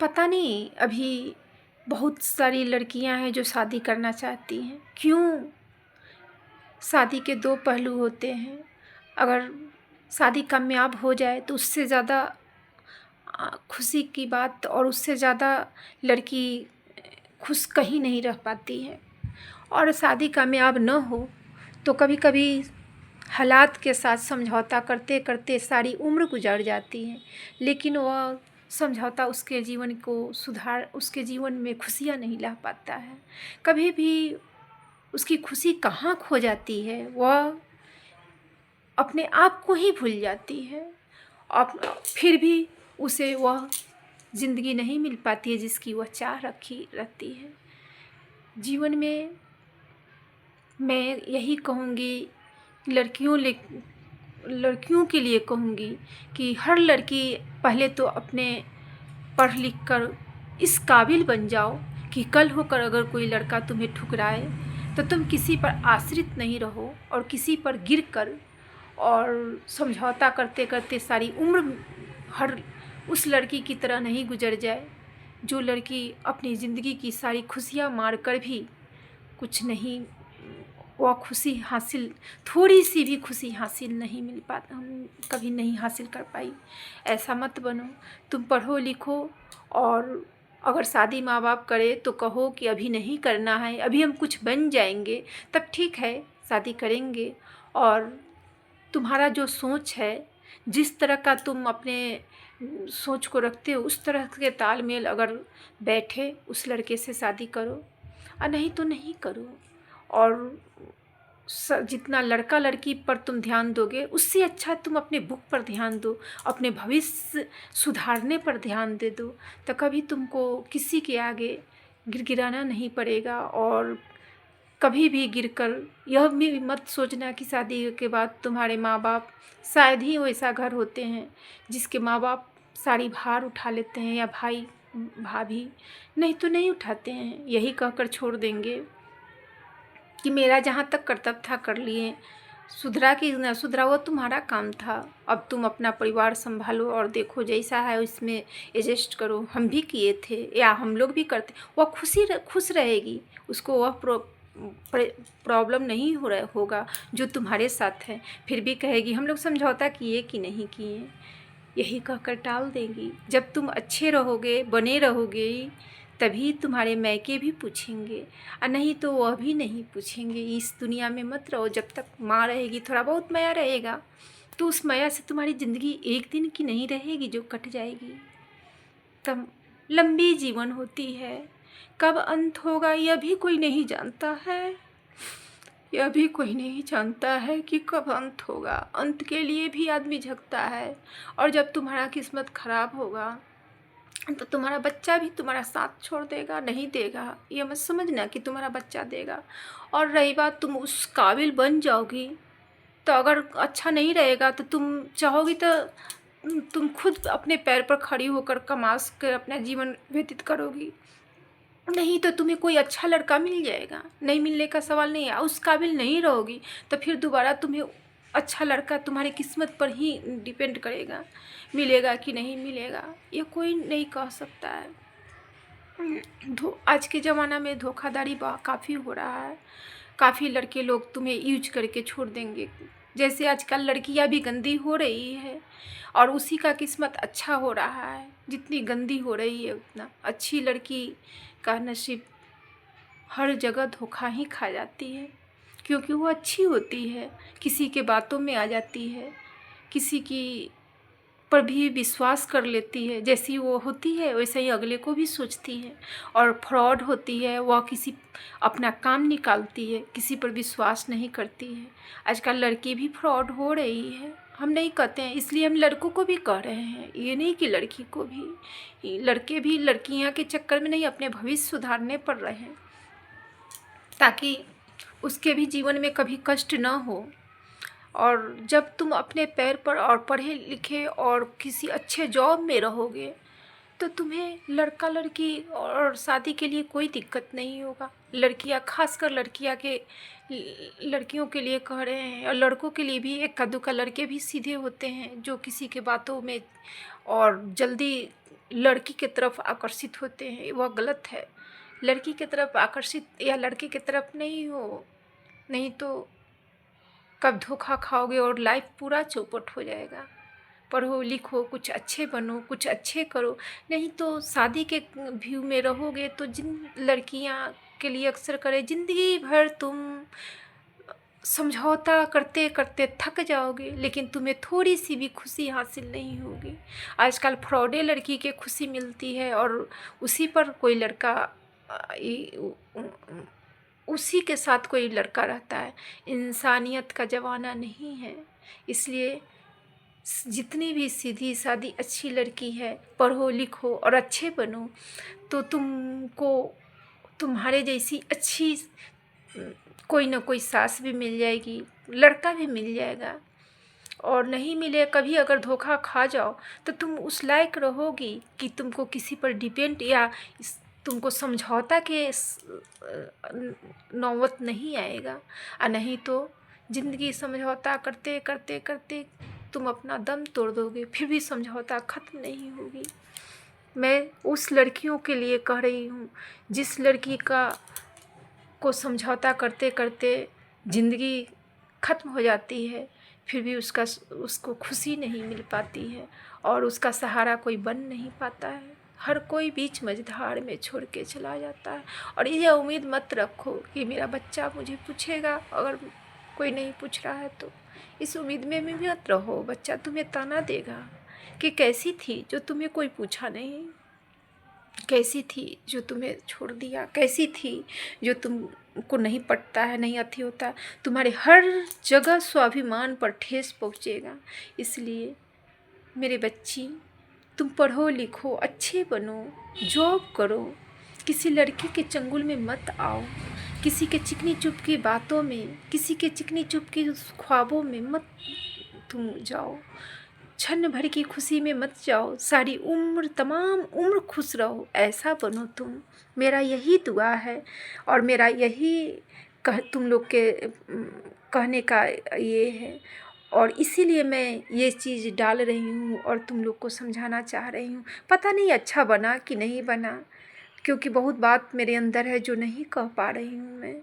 पता नहीं अभी बहुत सारी लड़कियां हैं जो शादी करना चाहती हैं। क्यों? शादी के दो पहलू होते हैं। अगर शादी कामयाब हो जाए तो उससे ज़्यादा खुशी की बात और उससे ज़्यादा लड़की खुश कहीं नहीं रह पाती है। और शादी कामयाब न हो तो कभी कभी हालात के साथ समझौता करते करते सारी उम्र गुजर जाती है, लेकिन वह समझौता उसके जीवन में खुशियाँ नहीं ला पाता है। कभी भी उसकी खुशी कहाँ खो जाती है, वह अपने आप को ही भूल जाती है। और फिर भी उसे वह ज़िंदगी नहीं मिल पाती है जिसकी वह चाह रखी रहती है। जीवन में मैं यही कहूँगी, लड़कियों के लिए कहूँगी कि हर लड़की पहले तो अपने पढ़ लिख कर इस काबिल बन जाओ कि कल होकर अगर कोई लड़का तुम्हें ठुकराए तो तुम किसी पर आश्रित नहीं रहो और किसी पर गिर कर और समझौता करते करते सारी उम्र हर उस लड़की की तरह नहीं गुजर जाए जो लड़की अपनी ज़िंदगी की सारी खुशियाँ मार कर भी कुछ नहीं, वह खुशी हासिल, थोड़ी सी भी खुशी हासिल नहीं मिल पाता, हम कभी नहीं हासिल कर पाई। ऐसा मत बनो। तुम पढ़ो लिखो और अगर शादी माँ बाप करे तो कहो कि अभी नहीं करना है, अभी हम कुछ बन जाएंगे, तब ठीक है शादी करेंगे। और तुम्हारा जो सोच है, जिस तरह का तुम अपने सोच को रखते हो उस तरह के तालमेल अगर बैठे उस लड़के से शादी करो, और नहीं तो नहीं करो। और जितना लड़का लड़की पर तुम ध्यान दोगे उससे अच्छा तुम अपने बुक पर ध्यान दो, अपने भविष्य सुधारने पर ध्यान दे दो, तो कभी तुमको किसी के आगे गिड़गिड़ाना नहीं पड़ेगा। और कभी भी गिरकर यह भी मत सोचना कि शादी के बाद तुम्हारे माँ बाप, शायद ही वैसा घर होते हैं जिसके माँ बाप सारी भार उठा लेते हैं, या भाई भाभी, नहीं तो नहीं उठाते हैं, यही कहकर छोड़ देंगे कि मेरा जहाँ तक कर्तव्य था कर लिए, सुधरा कि न सुधरा वो तुम्हारा काम था, अब तुम अपना परिवार संभालो और देखो जैसा है उसमें एडजस्ट करो। हम भी किए थे या हम लोग भी करते, वह खुश रहेगी, उसको वह प्रॉब्लम नहीं होगा जो तुम्हारे साथ है। फिर भी कहेगी हम लोग समझौता किए कि नहीं किए, यही कहकर टाल देंगी। जब तुम अच्छे रहोगे, बने रहोगे, तभी तुम्हारे मायके भी पूछेंगे, और नहीं तो वह भी नहीं पूछेंगे। इस दुनिया में मत रहो, जब तक माँ रहेगी थोड़ा बहुत माया रहेगा, तो उस माया से तुम्हारी ज़िंदगी एक दिन की नहीं रहेगी जो कट जाएगी। तब लंबी जीवन होती है, कब अंत होगा यह भी कोई नहीं जानता है, यह भी कोई नहीं जानता है कि कब अंत होगा। अंत के लिए भी आदमी झकता है, और जब तुम्हारा किस्मत खराब होगा तो तुम्हारा बच्चा भी तुम्हारा साथ छोड़ देगा, नहीं देगा। ये मत समझना कि तुम्हारा बच्चा देगा। और रही बात तुम उस काबिल बन जाओगी, तो अगर अच्छा नहीं रहेगा तो तुम चाहोगी तो तुम खुद अपने पैर पर खड़ी होकर कमा कर अपना जीवन व्यतीत करोगी। नहीं तो तुम्हें कोई अच्छा लड़का मिल जाएगा, नहीं मिलने का सवाल नहीं है, उस काबिल नहीं रहोगी तो फिर दोबारा तुम्हें अच्छा लड़का तुम्हारी किस्मत पर ही डिपेंड करेगा, मिलेगा कि नहीं मिलेगा ये कोई नहीं कह सकता है। आज के ज़माना में धोखाधड़ी काफ़ी हो रहा है, काफ़ी लड़के लोग तुम्हें यूज करके छोड़ देंगे। जैसे आजकल लड़कियां भी गंदी हो रही है और उसी का किस्मत अच्छा हो रहा है। जितनी गंदी हो रही है उतना अच्छी लड़की का नसीब हर जगह धोखा ही खा जाती है, क्योंकि वो अच्छी होती है, किसी के बातों में आ जाती है, किसी की पर भी विश्वास कर लेती है। जैसी वो होती है वैसे ही अगले को भी सोचती है। और फ्रॉड होती है, वह किसी अपना काम निकालती है, किसी पर विश्वास नहीं करती है। आजकल लड़की भी फ्रॉड हो रही है, हम नहीं कहते हैं, इसलिए हम लड़कों को भी कह रहे हैं, ये नहीं कि लड़की को भी। लड़के भी लड़कियां के चक्कर में नहीं, अपने भविष्य सुधारने पर रहें, ताकि उसके भी जीवन में कभी कष्ट ना हो। और जब तुम अपने पैर पर और पढ़े लिखे और किसी अच्छे जॉब में रहोगे तो तुम्हें लड़का लड़की और शादी के लिए कोई दिक्कत नहीं होगा। लड़कियां, खासकर लड़कियों के लिए कह रहे हैं, और लड़कों के लिए भी एक कद्दू का लड़के भी सीधे होते हैं जो किसी के बातों में और जल्दी लड़की की तरफ आकर्षित होते हैं, वह गलत है। लड़की की तरफ आकर्षित या लड़के की तरफ नहीं हो, नहीं तो कब धोखा खाओगे और लाइफ पूरा चौपट हो जाएगा। पढ़ो लिखो, कुछ अच्छे बनो, कुछ अच्छे करो, नहीं तो शादी के व्यू में रहोगे तो जिन लड़कियां के लिए अक्सर करे ज़िंदगी भर तुम समझौता करते करते थक जाओगे, लेकिन तुम्हें थोड़ी सी भी खुशी हासिल नहीं होगी। आजकल फ्रॉडे लड़की के खुशी मिलती है और उसी पर कोई लड़का उसी के साथ कोई लड़का रहता है। इंसानियत का ज़माना नहीं है। इसलिए जितनी भी सीधी सादी अच्छी लड़की है, पढ़ो लिखो और अच्छे बनो, तो तुमको तुम्हारे जैसी अच्छी कोई ना कोई सास भी मिल जाएगी, लड़का भी मिल जाएगा। और नहीं मिले कभी अगर धोखा खा जाओ तो तुम उस लायक रहोगी कि तुमको किसी पर डिपेंड या तुमको समझौता के नौबत नहीं आएगा। और नहीं तो ज़िंदगी समझौता करते करते करते तुम अपना दम तोड़ दोगे, फिर भी समझौता ख़त्म नहीं होगी। मैं उस लड़कियों के लिए कह रही हूँ जिस लड़की को समझौता करते करते ज़िंदगी ख़त्म हो जाती है, फिर भी उसको खुशी नहीं मिल पाती है और उसका सहारा कोई बन नहीं पाता है। हर कोई बीच मझधार में छोड़ के चला जाता है। और ये उम्मीद मत रखो कि मेरा बच्चा मुझे पूछेगा, अगर कोई नहीं पूछ रहा है तो इस उम्मीद में भी मत रहो। बच्चा तुम्हें ताना देगा कि कैसी थी जो तुम्हें कोई पूछा नहीं, कैसी थी जो तुम्हें छोड़ दिया, कैसी थी जो तुमको नहीं पटता है, नहीं अथी होता है। तुम्हारे हर जगह स्वाभिमान पर ठेस पहुँचेगा। इसलिए मेरे बच्ची, तुम पढ़ो लिखो, अच्छे बनो, जॉब करो, किसी लड़की के चंगुल में मत आओ, किसी के चिकनी चुपकी बातों में, किसी के चिकनी चुपकी ख्वाबों में मत तुम जाओ, क्षण भर की खुशी में मत जाओ, सारी उम्र तमाम उम्र खुश रहो, ऐसा बनो तुम। मेरा यही दुआ है और मेरा यही तुम लोग के कहने का ये है। और इसीलिए मैं ये चीज़ डाल रही हूँ और तुम लोग को समझाना चाह रही हूँ। पता नहीं अच्छा बना कि नहीं बना, क्योंकि बहुत बात मेरे अंदर है जो नहीं कह पा रही हूँ मैं।